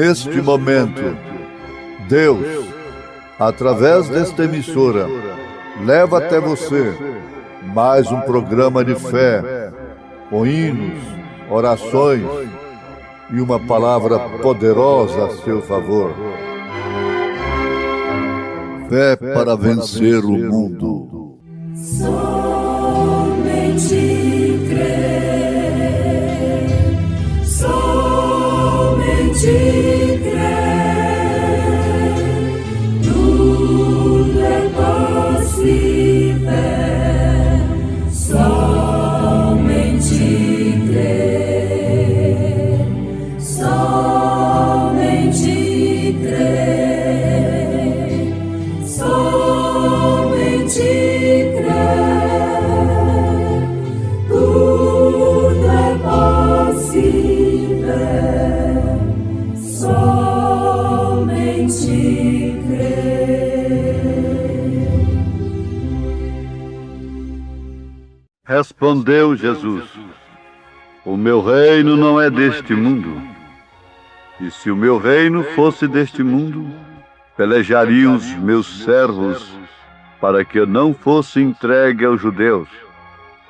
neste momento, Deus, através desta emissora, leva até você mais um programa de fé, com hinos, orações e uma palavra poderosa a seu favor. Fé para vencer o mundo. Somente crer, somente crer, tudo é possível, somente crer, somente crer, somente crer, tudo é possível, somente crer. Respondeu Jesus: o meu reino não é deste mundo. E se o meu reino fosse deste mundo, pelejariam os meus servos para que eu não fosse entregue aos judeus.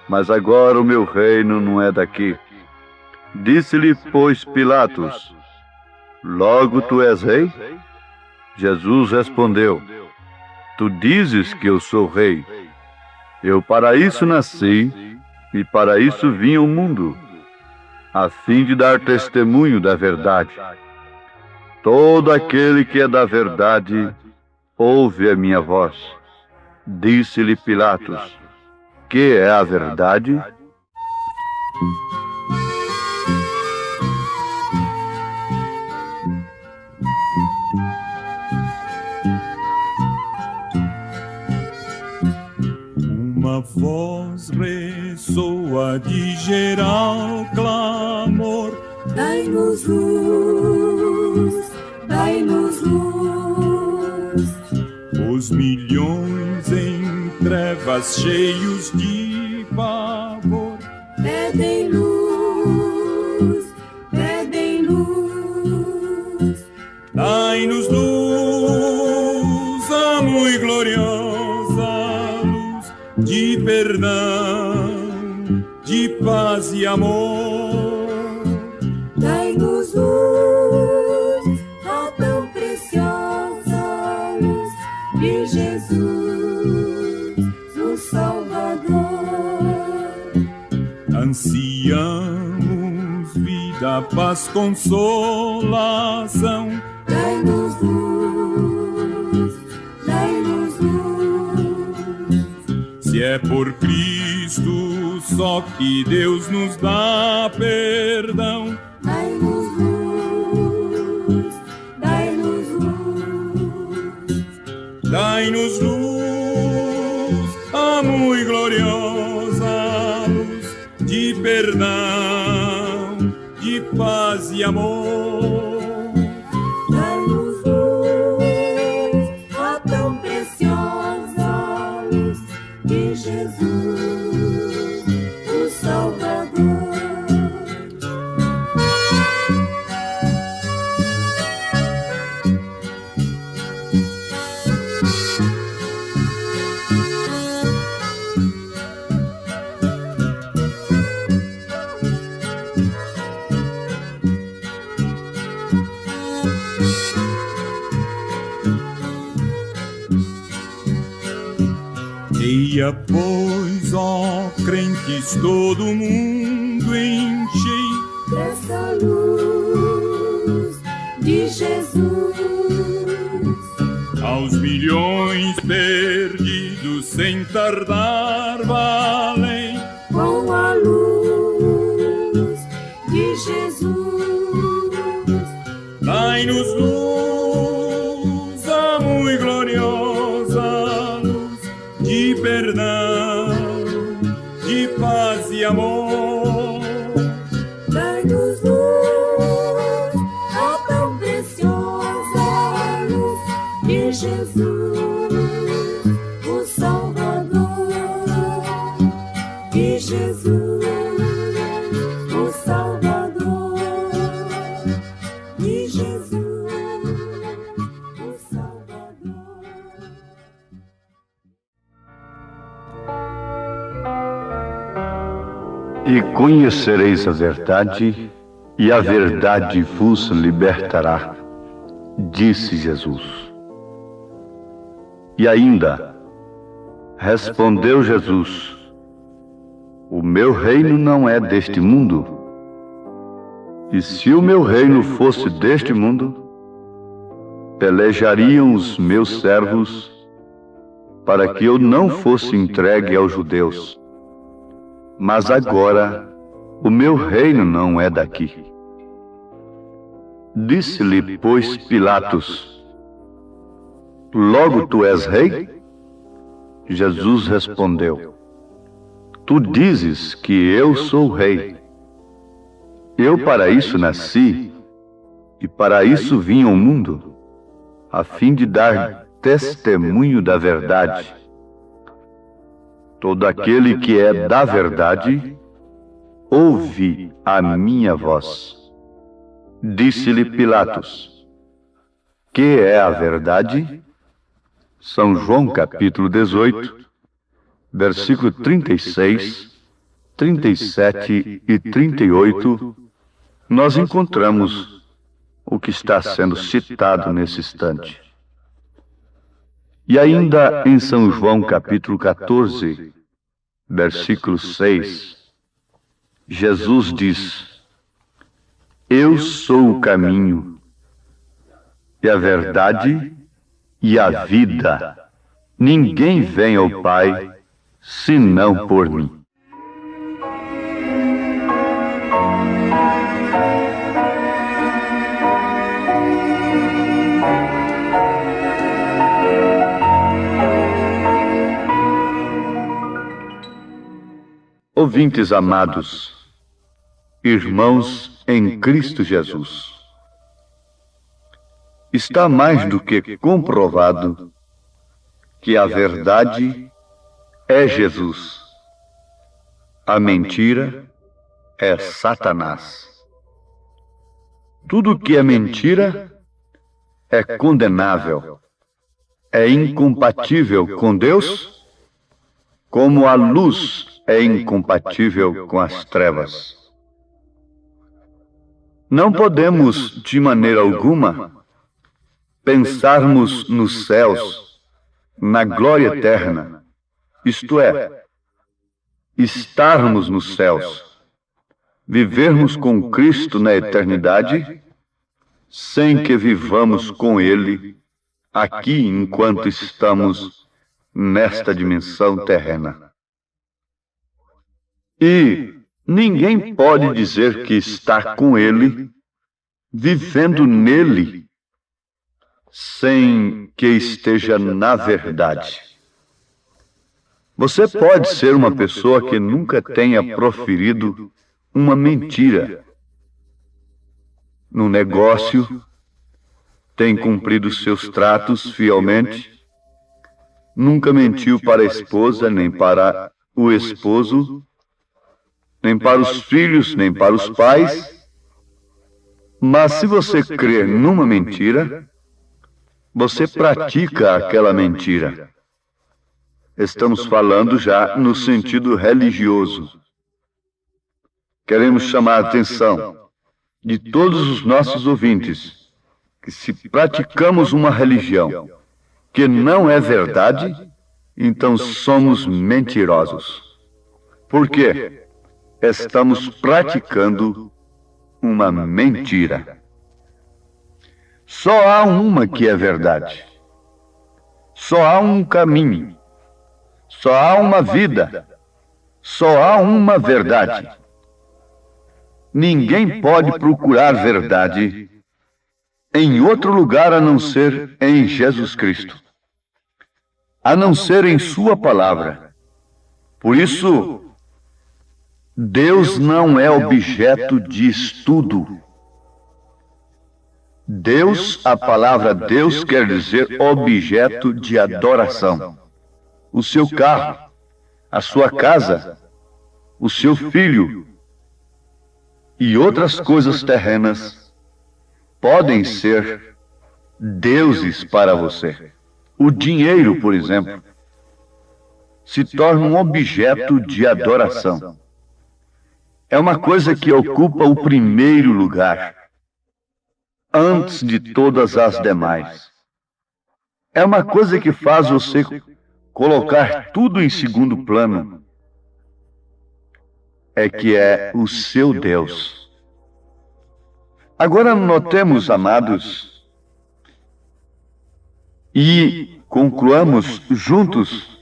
Mas agora o meu reino não é daqui. Disse-lhe, pois, Pilatos: logo tu és rei? Jesus respondeu: tu dizes que eu sou rei. Eu para isso nasci e para isso vim ao mundo, a fim de dar testemunho da verdade. Todo aquele que é da verdade ouve a minha voz. Disse-lhe Pilatos: que é a verdade? Uma voz ressoa de geral clamor: dai-nos luz, dai-nos luz. Os milhões em trevas cheios de pavor Pedem luz, pedem luz. dai-nos luz, a muito gloriosa luz de perdão, de paz e amor. Dai-nos luz, a tão preciosa luz de Jesus, o Salvador. Ansiamos vida, paz, consolação. Dai-nos luz, dai-nos luz. Se é por Cristo só que Deus nos dá perdão, Dai-nos luz, dai-nos luz. dai-nos luz, a muito gloriosa luz de perdão, de paz e amor. Dai-nos luz, a tão preciosa luz de Jesus, o Salvador. Eia, pois, ó crentes, todo mundo enchei Dessa luz de Jesus, aos milhões perdidos sem tardar valei. com a luz de Jesus. Dai-nos luz, a muito gloriosa luz de perdão, de paz e amor. Dai-nos luz, a tão preciosa luz de Jesus, o Salvador. De Jesus, o Salvador. De Jesus. E conhecereis a verdade, e a verdade vos libertará, disse Jesus. E ainda, respondeu Jesus: o meu reino não é deste mundo. E se o meu reino fosse deste mundo, pelejariam os meus servos para que eu não fosse entregue aos judeus. Mas agora o meu reino não é daqui. Disse-lhe, pois, Pilatos: logo tu és rei? Jesus respondeu: tu dizes que eu sou rei. Eu para isso nasci, e para isso vim ao mundo, a fim de dar testemunho da verdade. Todo aquele que é da verdade, ouve a minha voz. Disse-lhe Pilatos: que é a verdade? São João capítulo 18, versículo 36, 37 e 38, nós encontramos o que está sendo citado nesse instante. E ainda em São João capítulo 14, versículo 6, Jesus diz: eu sou o caminho, e a verdade e a vida. Ninguém vem ao Pai senão por mim. Ouvintes amados, irmãos em Cristo Jesus, está mais do que comprovado que a verdade é Jesus, a mentira é Satanás. Tudo que é mentira é condenável, é incompatível com Deus, como a luz é incompatível com as trevas. Não podemos, de maneira alguma, pensarmos nos céus, na glória eterna, isto é, estarmos nos céus, vivermos com Cristo na eternidade, sem que vivamos com Ele aqui enquanto estamos nesta dimensão terrena. E ninguém pode dizer que está com Ele, vivendo nele, sem que esteja na verdade. Você pode ser uma pessoa que nunca tenha proferido uma mentira. No negócio, tem cumprido seus tratos fielmente, nunca mentiu para a esposa, nem para o esposo, nem para os filhos, nem para os pais. Mas se você crer numa mentira, você pratica aquela mentira. Estamos falando já no sentido religioso. Queremos chamar a atenção de todos os nossos ouvintes que se praticamos uma religião que não é verdade, então somos mentirosos. Por quê? Estamos praticando uma mentira. Só há uma que é verdade. Só há um caminho. Só há uma vida. Só há uma verdade. Ninguém pode procurar verdade em outro lugar a não ser em Jesus Cristo, a não ser em Sua palavra. Por isso, Deus não é objeto de estudo. Deus, a palavra Deus quer dizer objeto de adoração. O seu carro, a sua casa, o seu filho e outras coisas terrenas podem ser deuses para você. O dinheiro, por exemplo, se torna um objeto de adoração. é uma coisa que ocupa o primeiro lugar, antes de todas as demais. É uma coisa que faz você colocar tudo em segundo plano. É que é o seu Deus. Agora notemos, amados, e concluamos juntos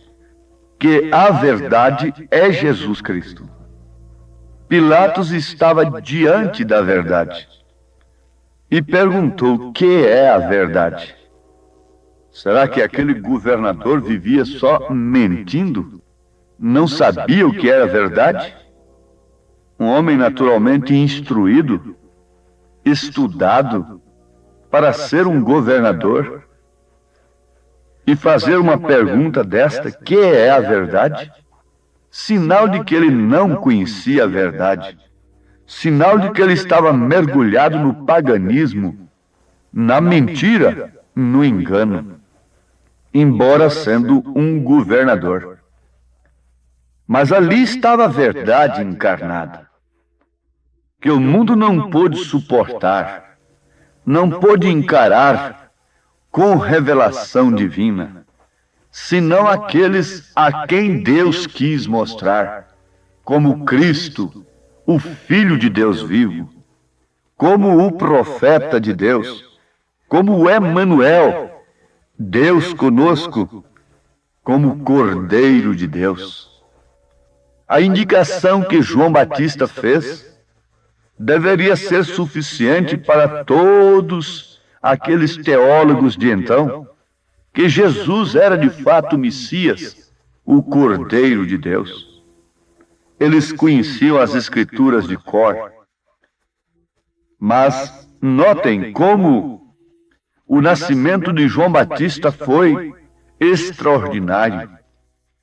que a verdade é Jesus Cristo. Pilatos estava diante da verdade e perguntou: o que é a verdade? Será que aquele governador vivia só mentindo? Não sabia o que era verdade? Um homem naturalmente instruído, estudado para ser um governador e fazer uma pergunta desta: que é a verdade? Sinal de que ele não conhecia a verdade, sinal de que ele estava mergulhado no paganismo, na mentira, no engano, embora sendo um governador. Mas ali estava a verdade encarnada, que o mundo não pôde suportar, não pôde encarar com revelação divina, senão aqueles a quem Deus quis mostrar como Cristo, o Filho de Deus vivo, como o profeta de Deus, como o Emanuel, Deus conosco, como o Cordeiro de Deus. A indicação que João Batista fez deveria ser suficiente para todos aqueles teólogos de então, que Jesus era de fato o Messias, o Cordeiro de Deus. Eles conheciam as Escrituras de cor. Mas notem como o nascimento de João Batista foi extraordinário.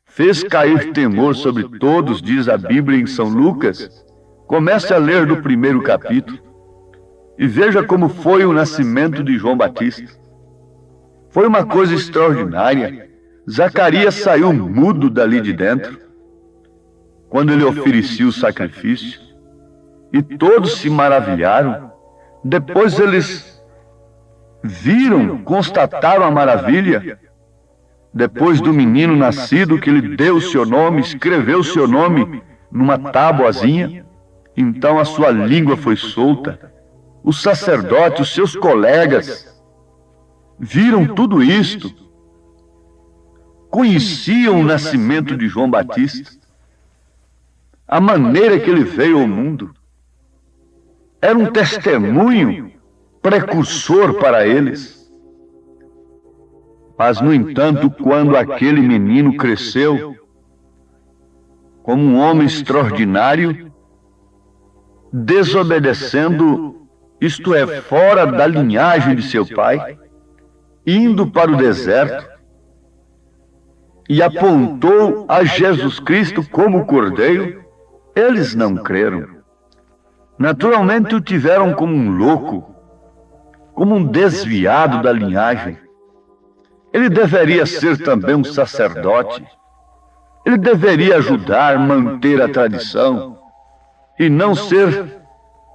Fez cair temor sobre todos, diz a Bíblia em São Lucas. Comece a ler do primeiro capítulo e veja como foi o nascimento de João Batista. Foi uma coisa extraordinária. Zacarias saiu mudo dali de dentro, quando ele oferecia o sacrifício, e todos se maravilharam. Depois eles viram, constataram a maravilha, depois do menino nascido, que lhe deu o seu nome, escreveu o seu nome numa tábuazinha. Então a sua língua foi solta. Os sacerdotes, os seus colegas, viram tudo isto, conheciam o nascimento de João Batista, a maneira que ele veio ao mundo. Era um testemunho precursor para eles. Mas, no entanto, quando aquele menino cresceu como um homem extraordinário, desobedecendo, isto é, fora da linhagem de seu pai, indo para o deserto, e apontou a Jesus Cristo como o Cordeiro, eles não creram. Naturalmente o tiveram como um louco, como um desviado da linhagem. Ele deveria ser também um sacerdote. Ele deveria ajudar, manter a tradição, e não ser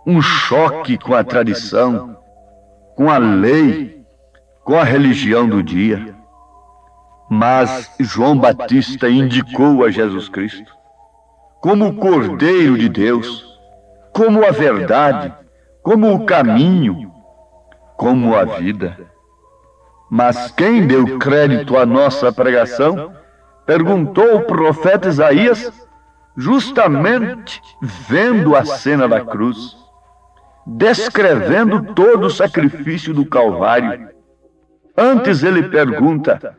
um choque com a tradição, com a lei, com a religião do dia. Mas João Batista indicou a Jesus Cristo como o Cordeiro de Deus, como a verdade, como o caminho, como a vida. Mas quem deu crédito à nossa pregação? Perguntou o profeta Isaías, justamente vendo a cena da cruz, descrevendo todo o sacrifício do Calvário. Antes ele pergunta: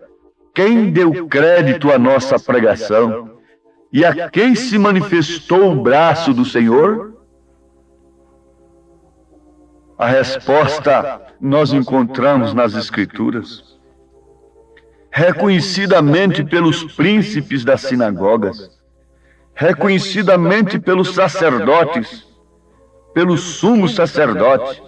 quem deu crédito à nossa pregação? E a quem se manifestou o braço do Senhor? A resposta nós encontramos nas Escrituras, reconhecidamente pelos príncipes das sinagogas, reconhecidamente pelos sacerdotes, pelo sumo sacerdote.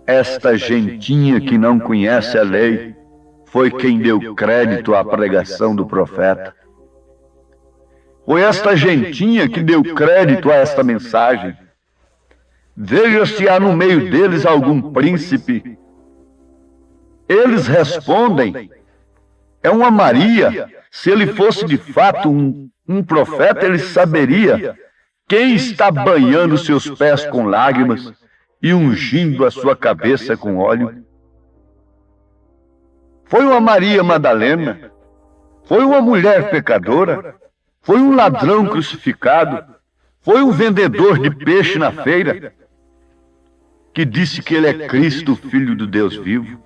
Esta gentinha que não conhece a lei foi quem deu crédito à pregação do profeta. Foi esta gentinha que deu crédito a esta mensagem. Veja se há no meio deles algum príncipe. Eles respondem, é uma Maria. Se ele fosse de fato um profeta, ele saberia quem está banhando seus pés com lágrimas e ungindo a sua cabeça com óleo. Foi uma Maria Madalena, foi uma mulher pecadora, foi um ladrão crucificado, foi um vendedor de peixe na feira, que disse que ele é Cristo, Filho do Deus vivo.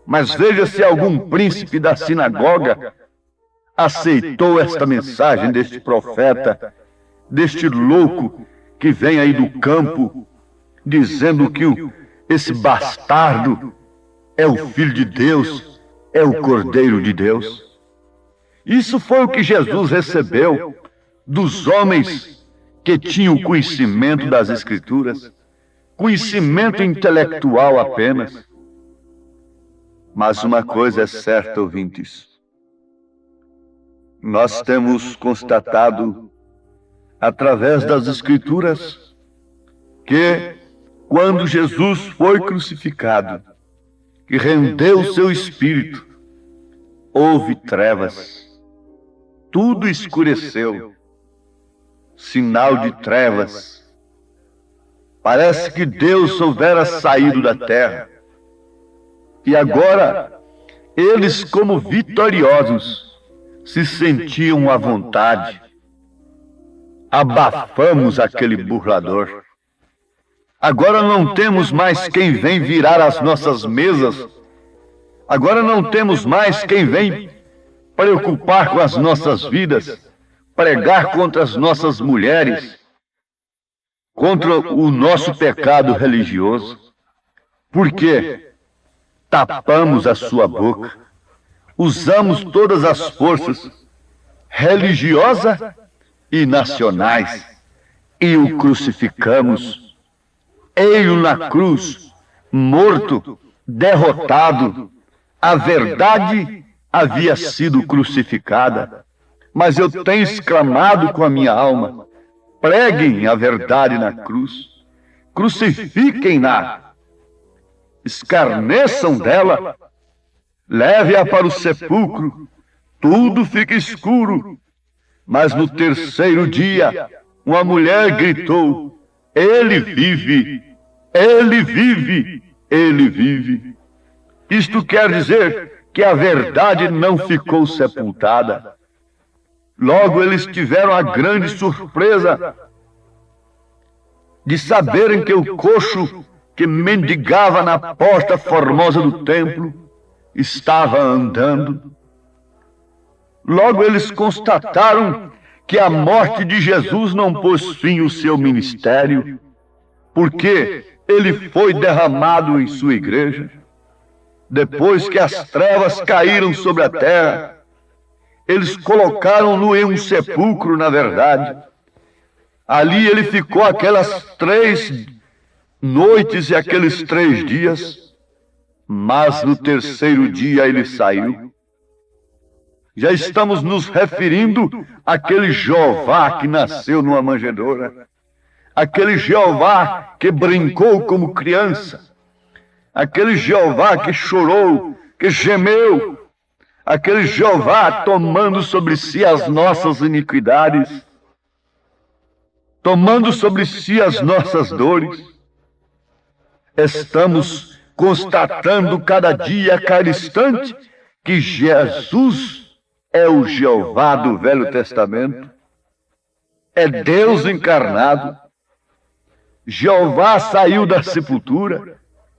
Mas veja se algum príncipe da sinagoga aceitou esta mensagem deste profeta, deste louco que vem aí do campo, dizendo que esse bastardo é o Filho de Deus, é o Cordeiro de Deus. Isso foi o que Jesus recebeu dos homens que tinham conhecimento das Escrituras, conhecimento intelectual apenas. Mas uma coisa é certa, ouvintes. Nós temos constatado, através das Escrituras, que quando Jesus foi crucificado, que rendeu o seu espírito, houve trevas. Tudo escureceu. Sinal de trevas. Parece que Deus houvera saído da terra. E agora, eles, como vitoriosos, se sentiam à vontade. Abafamos aquele burlador. Agora não temos mais quem vem virar as nossas mesas. Agora não temos mais quem vem preocupar com as nossas vidas, pregar contra as nossas mulheres, contra o nosso pecado religioso. Por quê? Tapamos a sua boca, usamos todas as forças religiosas e nacionais e o crucificamos. Ele na cruz, morto, derrotado. A verdade havia sido crucificada, mas eu tenho exclamado com a minha alma: preguem a verdade na cruz, crucifiquem-na, escarneçam dela, leve-a para o sepulcro, tudo fica escuro. Mas no terceiro dia, uma mulher gritou: ele vive, ele vive, ele vive. Isto quer dizer que a verdade não ficou sepultada. Logo eles tiveram a grande surpresa de saberem que o coxo que mendigava na porta formosa do templo estava andando. Logo eles constataram que a morte de Jesus não pôs fim ao seu ministério, porque ele foi derramado em sua igreja. Depois que as trevas caíram sobre a terra, eles colocaram-no em um sepulcro, na verdade. Ali ele ficou aquelas 3 noites e aqueles 3 dias, mas no terceiro dia ele saiu. Já estamos nos referindo àquele Jeová que nasceu numa manjedoura, aquele Jeová que brincou como criança, aquele Jeová que chorou, que gemeu, aquele Jeová tomando sobre si as nossas iniquidades, tomando sobre si as nossas dores. Estamos constatando cada dia, a cada instante, que Jesus é o Jeová do Velho Testamento, é Deus encarnado. Jeová saiu da sepultura.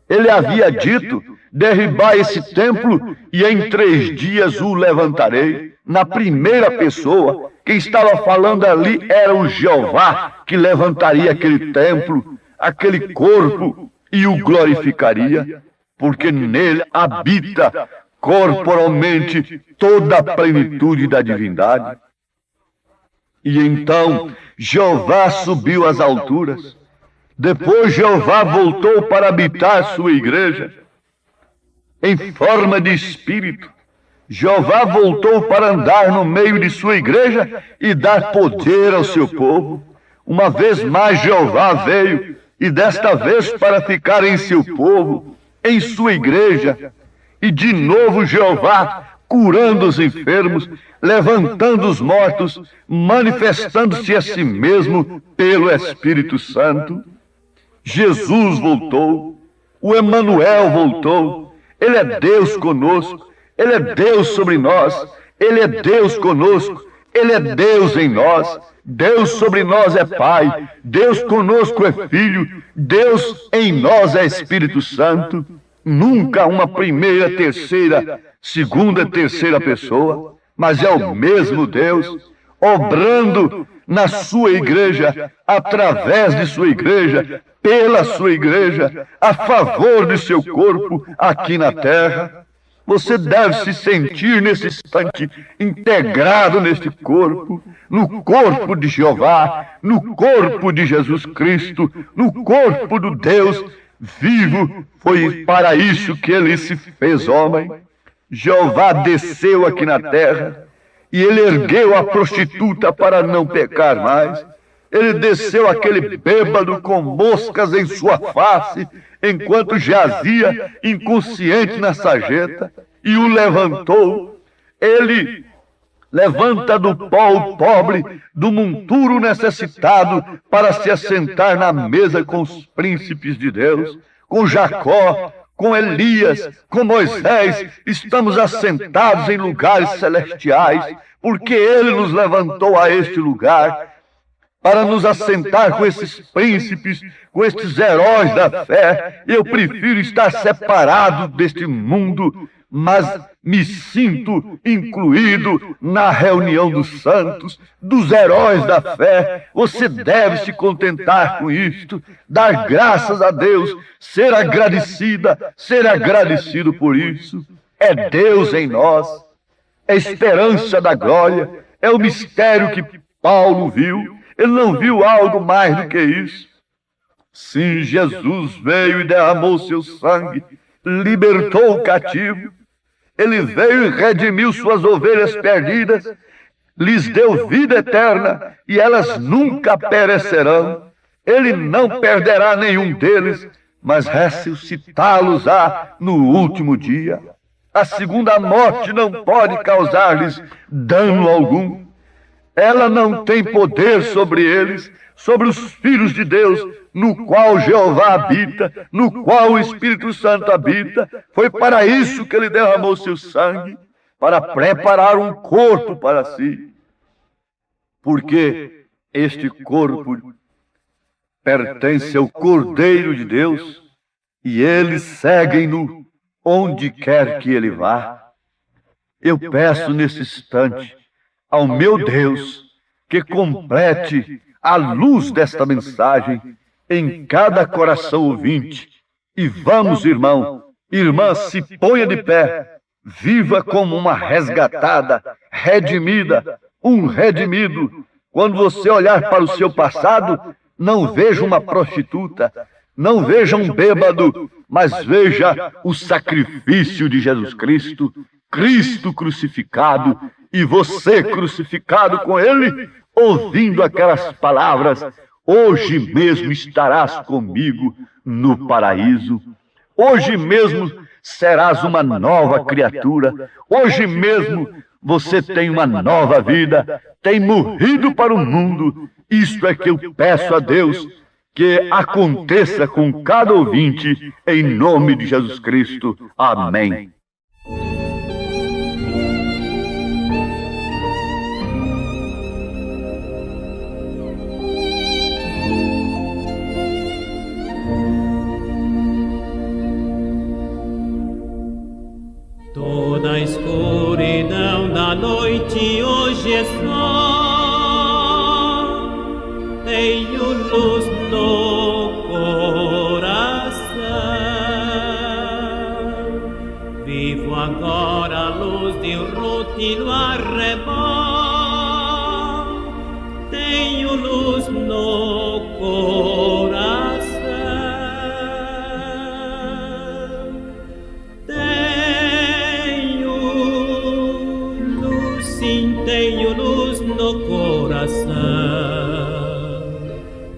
Ele havia dito: derribai esse templo e em 3 dias o levantarei. Na primeira pessoa, quem estava falando ali era o Jeová, que levantaria aquele templo, aquele corpo, e o glorificaria, porque nele habita corporalmente toda a plenitude da divindade. E então Jeová subiu às alturas. Depois Jeová voltou para habitar sua igreja, em forma de espírito, Jeová voltou para andar no meio de sua igreja e dar poder ao seu povo. Uma vez mais Jeová veio, e desta vez para ficar em seu povo, em sua igreja. E de novo Jeová curando os enfermos, levantando os mortos, manifestando-se a si mesmo pelo Espírito Santo. Jesus voltou, o Emanuel voltou. Ele é Deus conosco, Ele é Deus sobre nós, Ele é Deus conosco, Ele é Deus em nós. Deus sobre nós é Pai, Deus conosco é Filho, Deus em nós é Espírito Santo. Nunca uma primeira, terceira, segunda, terceira pessoa, mas é o mesmo Deus, obrando na sua igreja, através de sua igreja, pela sua igreja, a favor de seu corpo aqui na terra. Você deve se sentir nesse instante integrado neste corpo, no corpo de Jeová, no corpo de Jesus Cristo, no corpo do Deus vivo. Foi para isso que ele se fez homem. Jeová desceu aqui na terra e ele ergueu a prostituta para não pecar mais. Ele desceu aquele bêbado com moscas em sua face, enquanto jazia inconsciente na sarjeta, e o levantou. Ele levanta do pó o pobre, do monturo necessitado, para se assentar na mesa com os príncipes de Deus, com Jacó, com Elias, com Moisés. Estamos assentados em lugares celestiais, porque ele nos levantou a este lugar, para nos assentar com esses príncipes, com estes heróis da fé. Eu prefiro estar separado deste mundo, mas me sinto incluído na reunião dos santos, dos heróis da fé. Você deve se contentar com isto, dar graças a Deus, ser agradecida, ser agradecido por isso. É Deus em nós, é a esperança da glória, é o mistério que Paulo viu. Ele não viu algo mais do que isso. Sim, Jesus veio e derramou seu sangue, libertou o cativo. Ele veio e redimiu suas ovelhas perdidas, lhes deu vida eterna e elas nunca perecerão. Ele não perderá nenhum deles, mas ressuscitá-los-á no último dia. A segunda morte não pode causar-lhes dano algum. Ela não tem poder sobre eles, sobre os filhos de Deus, no qual Jeová habita, no qual o Espírito Santo habita. Foi para isso que ele derramou seu sangue, para preparar um corpo para si. Porque este corpo pertence ao Cordeiro de Deus e eles seguem-no onde quer que ele vá. Eu peço nesse instante ao meu Deus que complete a luz desta mensagem em cada coração ouvinte. E vamos, irmão, irmã, se ponha de pé, viva como uma resgatada, redimida, um redimido. Quando você olhar para o seu passado, não veja uma prostituta, não veja um bêbado, mas veja o sacrifício de Jesus Cristo, Cristo crucificado, e você crucificado com ele, ouvindo aquelas palavras: hoje mesmo estarás comigo no paraíso. Hoje mesmo serás uma nova criatura. Hoje mesmo você tem uma nova vida, tem morrido para o mundo. Isto é que eu peço a Deus que aconteça com cada ouvinte, em nome de Jesus Cristo. Amém. Toda a escuridão da noite hoje é sol, tenho luz no coração. Vivo agora a luz de um rútilo arrebol, tenho luz no coração. Tenho sim, tenho luz no coração,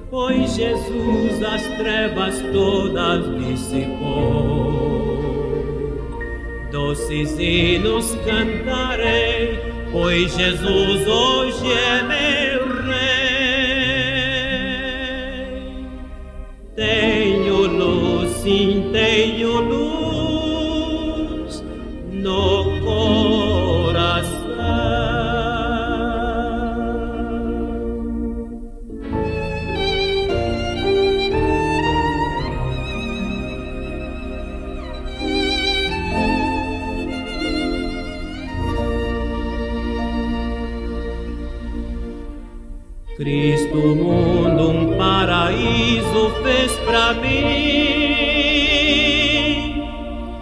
pois Jesus as trevas todas dissipou. Doces hinos cantarei, pois Jesus hoje é meu Rei. Tenho luz, sim, tenho luz no coração. Cristo o mundo paraíso fez pra mim.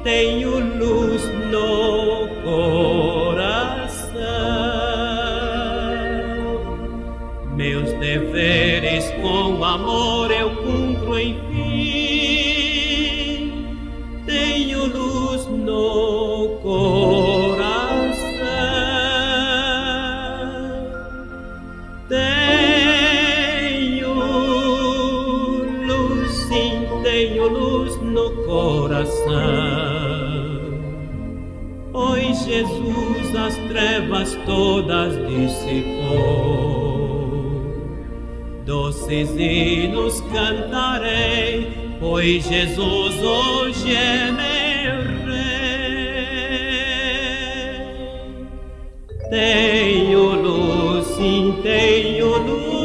Tenho luz no coração. Meus deveres com amor eu cumpro enfim. Tenho luz no coração. Tenho luz no coração, pois Jesus as trevas todas dissipou. Doces hinos cantarei, pois Jesus hoje é meu Rei. Tenho luz, sim, tenho luz